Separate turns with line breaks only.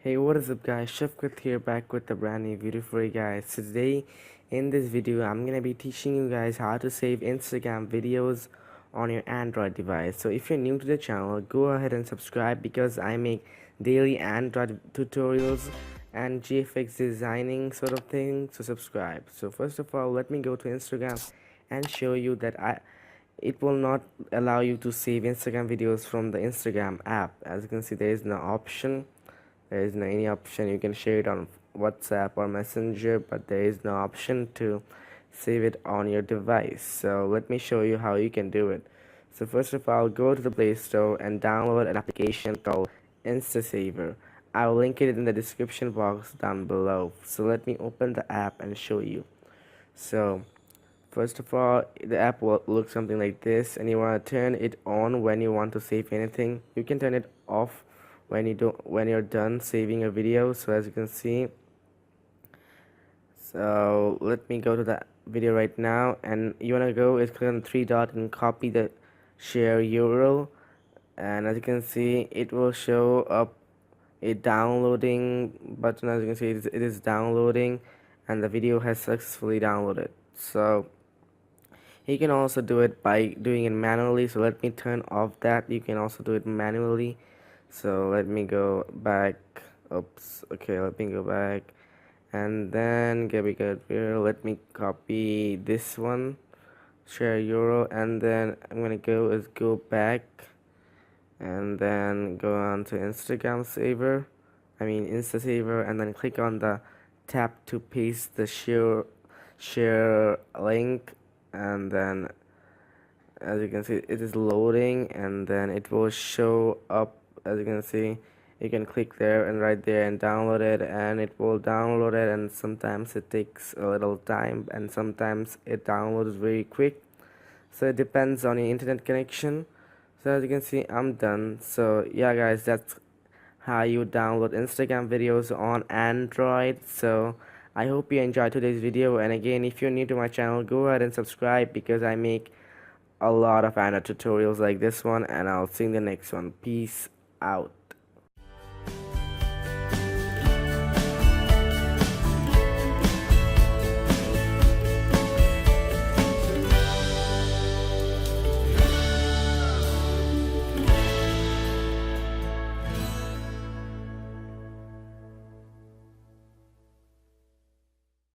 Hey, what is up guys, Shafkat here, back with a brand new video for you guys. Today in this video I'm gonna be teaching you guys how to save Instagram videos on your Android device. So if you're new to the channel, go ahead and subscribe because I make daily Android tutorials and GFX designing sort of thing. So subscribe. So first of all, let me go to Instagram and show you that it will not allow you to save Instagram videos from the Instagram app. As you can see, there is no option. There is no any option. You can share it on WhatsApp or Messenger, but there is no option to save it on your device. So let me show you how you can do it. So first of all, go to the Play Store and download an application called InstaSaver. I'll link it in the description box down below. So let me open the app and show you. So first of all, the app will look something like this, and you want to turn it on when you want to save anything. You can turn it off when you're done saving a video. So as you can see, so let me go to the video right now, and you want to go is click on the three dot and copy the share URL, and as you can see it will show up a downloading button. As you can see, it is downloading and the video has successfully downloaded. So you can also do it by doing it manually. So let me turn off that. You can also do it manually. So let me go back. Oops. Okay, let me go back, and then get we good here. Let me copy this one, share URL, and then I'm gonna go back, and then go on to Instagram Saver. Insta Saver, and then click on the tap to paste the share link, and then as you can see it is loading, and then it will show up. As you can see, you can click there and right there and download it, and it will download it, and sometimes it takes a little time and sometimes it downloads very quick. So it depends on your internet connection. So as you can see, I'm done. So yeah guys, that's how you download Instagram videos on Android. So I hope you enjoyed today's video, and again, if you're new to my channel, go ahead and subscribe because I make a lot of Android tutorials like this one, and I'll see you in the next one. Peace out.